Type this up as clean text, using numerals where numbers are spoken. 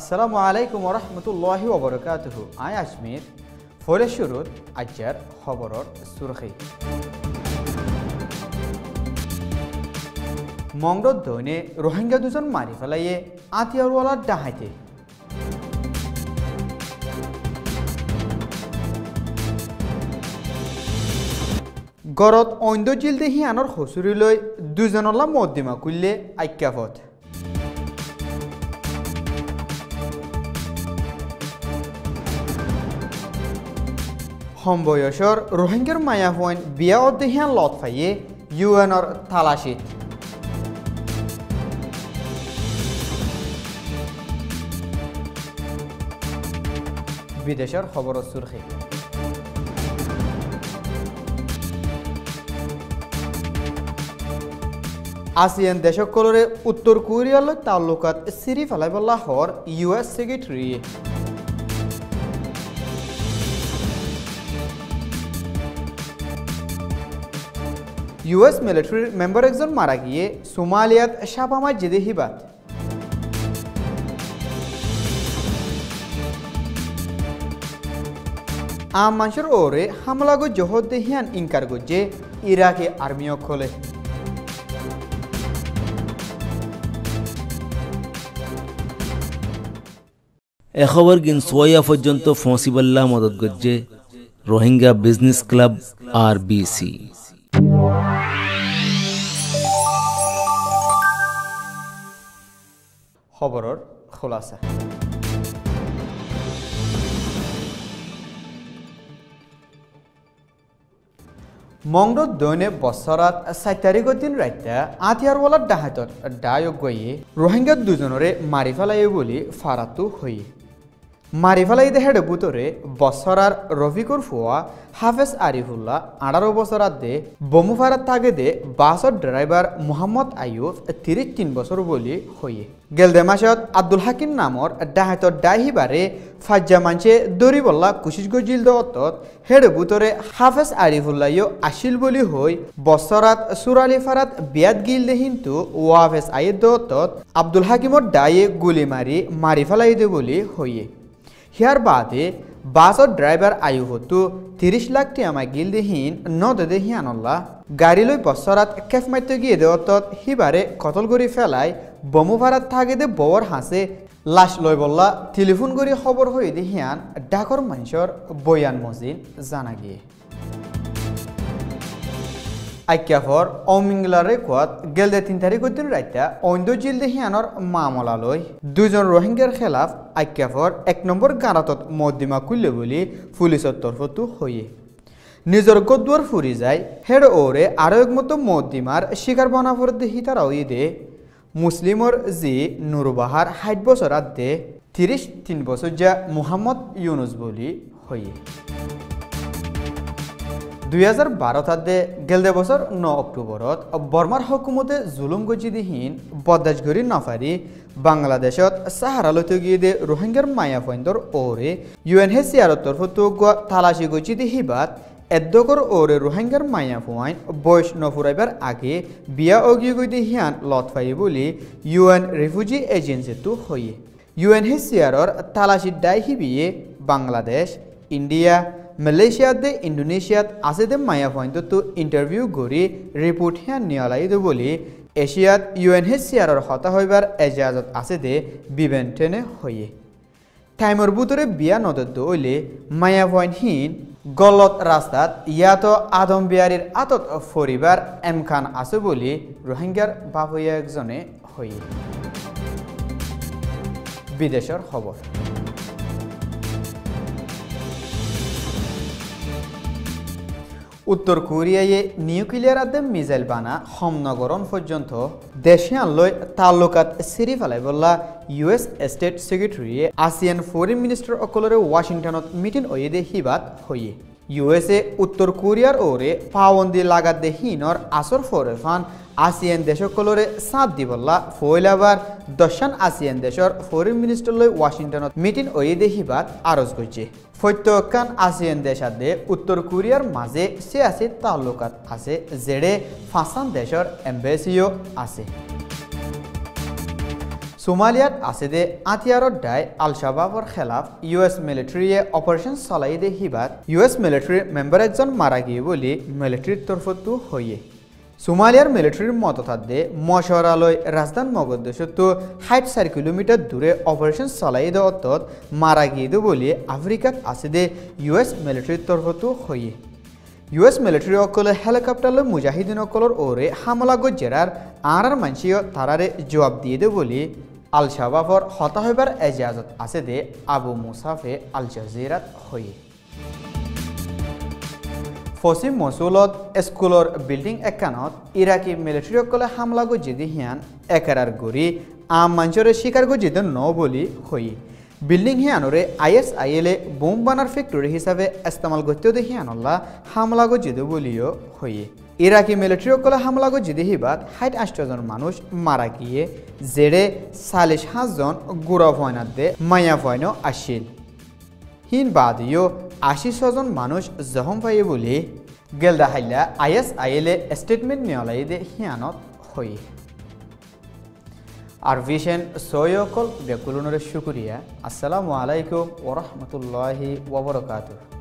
আসসালামু আলাইকুম ওয়া রাহমাতুল্লাহি ওয়া বারাকাতুহু। আই আজমির ফলে শুরুত আজকের খবরর সুরখি। মংরদ দৈনে রোহিঙ্গা দুজন মারি ফেলাইয়ে আতিয়ারওয়ালার ডাহাইতে। গরত অইন্দ জিলদে হিয়ানর হসুরি লৈ দুজনলা মদ্দিমা কুললে আইক্যাফত। সম্বয়সর রোহিঙ্গার মায়া হইন বিয়া অদেহিয়ান লত ফাইয়ে ইউএনর তালাশিত। বিদেশের খবর সুরখি। আসিয়ান দেশকলরে উত্তর কোরিয়ালৈ তাল্লুকাত সিরি ফেলাইবল্লা হর ইউএস সেক্রেটারি। ইউএস মিলিটারির মেম্বার একজন মারা গিয়ে সোমালিয়াত সাপামায় জেদে হিবাত। আম মানুষের ওরে হামলা গো জহর দেহিয়ান ইনকার গজ্জে ইরাকে আর্মিও খোলে। এ খবর গিন সোয়া পর্যন্ত ফসিবাল্লাহ মদত গজ্জে রোহিঙ্গা বিজনেস ক্লাব RBC। খবরর খোলাসা। মংরদ দৈনে বছরাত 4 তারিখের দিন রাইতা আতিয়ারওয়ালার ডাহাতত ডায়ক গইয়ে রোহিঙ্গা দুজনরে মারি ফেলাইয়ে বলি ফারাতু হইয়ে মারি ফেলাই দেহের বুতরে বছরার রফিকুর ফুয়া হাফেজ আরিফুল্লাহ 18 বছরাত দে বমু ফারাত থাকে দে বাসর ড্রাইভার মোহাম্মদ আইয়ুব 33 বছর বলি হইয়ে গেলদে মাসত আব্দুল হাকিম নামর ডাহাতর ডাহিবারে ফাজ্জা মানছে দরিবল্লা কুশিসগঞ্জ জিলদত হেড বুতরে হাফেজ আরিফুল্লাহ আসিল বলি হই বছরাত সুরালি ফারাত বিয়াত গিল দে কিন্তু ওয়াফেজ আইয়ুব আব্দুল হাকিমর ডায়ে গুলি মারি ফেলাই দে বলি হইয়ে হিয়ার বাদে বাসর ড্রাইভার আয়ু হতো 30 লাখ টিয়ামা গিল দেহীন নদে হিয়ানল্লা গাড়ি লই বছরাত খেফ মাইতে গিয়ে দেওয়ত হিবারে কতল করি ফেলাই বমু ভাড়াত থাকে দে বর হাসে লাশ লই বললা টেলিফোন করি খবর হয়ে দে হিয়ান ডাকর মানুষের বয়ান মজিন জানা গিয়ে আইক্যাফর অমিংলারে কোয়াত গেলদে 3 তারিখের দিন রাইতা অইন্দ জিলদে হিয়ানর মামলা লই দুজন রোহিঙ্গার খেলাফ আইক্যাফর 1 নম্বর গারাতত মদ্দিমা কুললে বলি পুলিশের তরফতু হইয়ে নিজের গদুয়ার ফুরি যায় হেড ওরে আরো একমতো মদ্দিমার শিকার বনাফর দে হিতারা ওই দে মুসলিমর জি নুরবাহার 60 বছর দে 33 বছর যা মুহাম্মদ ইউনুস বলি হইয়ে 2012 দে গেলদে বছর 9 অক্টোবরত বর্মার হুকুমতে জুলুম গজিদিহীন বদাজগরি নফারি বাংলাদেশত সাহারা লইতে গিয়ে দে রোহিঙ্গার মায়া ফইন্দর ওরে UNHCR তরফতো তালাশি গজিদি হিবাত এদ্দকর ওরে রোহিঙ্গার মায়া ফুয়াইন বয়স নফুরাইবার আগে বিয়া অগিয়ে গই হিয়ান লতফাই বলি UN রিফিউজি এজেন্সি তু হইয়ে UNHCR তালাশি দায় হিবিয়ে বাংলাদেশ ইন্ডিয়া মালয়েশিয়া দে ইন্দোনেশিয়াত আছে দে মায়া পয়েন্ট তো ইন্টারভিউ করি রিপোর্ট হ্যাঁ নিয়ালাই দে বলি এশিয়াত UNHCR হতা হইবার এজাজত আছে দে বিবেন ট্রেনে হইয়ে টাইমর বুতরে বিয়া নদত হইলে মায়া পয়েন্ট হিন গলত রাস্তাত ইয়াত আদম বিয়ারির আতত ফরিবার এমখান আছে বলি রোহিঙ্গার বাপইয়া একজনে হইয়ে বিদেশের খবর। উত্তর কোরিয়ায় নিউক্লিয়ার আদে মিসাইল বানা হমনগরণ পর্যন্ত দেশে আনলই তাল্লুকাত সিরি ফেলাই বললা US state secretary ASEAN foreign minister অকলরে ওয়াশিংটনত মিটিং ওয়ে দে হিবাত হইয়ে USA উত্তর কোরিয়ার ওরে পাবন্দি লাগাত দে হিনর আসর ফরে ফান আসিয়ান দেশকলরে সাথ দিবল্লা ফয়লাবার দশান আসিয়ান দেশর ফরেন মিনিস্টার লই ওয়াশিংটনত মিটিং ওয়ে দে হিবাত আরজ করছে প্রত্যেকখান আসিয়ান দেশাদে উত্তর কোরিয়ার মাঝে সিয়াসি তাল্লুকাত আছে যেড়ে ফাঁসান দেশর এম্বাসিও আছে সোমালিয়াত আছে দে আতিয়ারত ডাই আল শাবাবর খেলাফ ইউএস মিলিটারিয়ে অপারেশন চলাই দে হিবাত ইউএস মিলিটারির মেম্বার একজন মারা গিয়ে বলে মিলিটারির তরফতো হইয়ে সোমালিয়ার মিলিটারির মততাদে মশওয়ারালয় রাজধান মগদ্দেশতো ৬০ কিলোমিটার দূরে অপারেশন চলাই দে অর্থাৎ মারা গিয়ে দে বলে আফ্রিকাত আছে দে ইউএস মিলিটারির তরফতো হইয়ে ইউএস মিলিটারি অকলে হেলিকপ্টারলৈ মুজাহিদিন অকলর ওরে হামলা গজ্জেরার আর মানসিও তারারে জবাব দিয়ে দে বলে আল শাবাবর হতা হইবার এজাজত আছে দে আবু মুসাফে আল জাজিরাত হইয়ে ফসিম মসুলত স্কুলর বিল্ডিং একানত ইরাকি মিলিটারি অকলে হামলা গজ্জেদি হিয়ান একারার গড়ি আম মাঞ্চরে শিকার গজ্জেদি ন বলি হইয়ে বিল্ডিং হিয়ানরে আইএসআইএলে বোম বানার ফ্যাক্টরি হিসাবে ইস্তেমাল করতেও দেখি আনল্লা হামলা গজ্জেদি বলিও হইয়ে ইরাকি মিলিটারি অকলে হামলা গজ্জেদি হিবাত ৬৮ জন মানুষ মারা গিয়ে জেড়ে ৪৫ জন গুড়া ভয়নাত দে মায়া ভয়ন আসিল হিন বাদিও ৮০ জন মানুষ জখম পাইয়ে বলে গেলদা হাইলা আইএসআইএলে স্টেটমেন্ট নেওয়ালাই দে হিয়ানত হইয়ে আর ভিশন সৈয়কল বেকুলনের শুক্রিয়া আসসালামু আলাইকুম ওয়া রাহমাতুল্লাহি ওয়া বারাকাতুহু।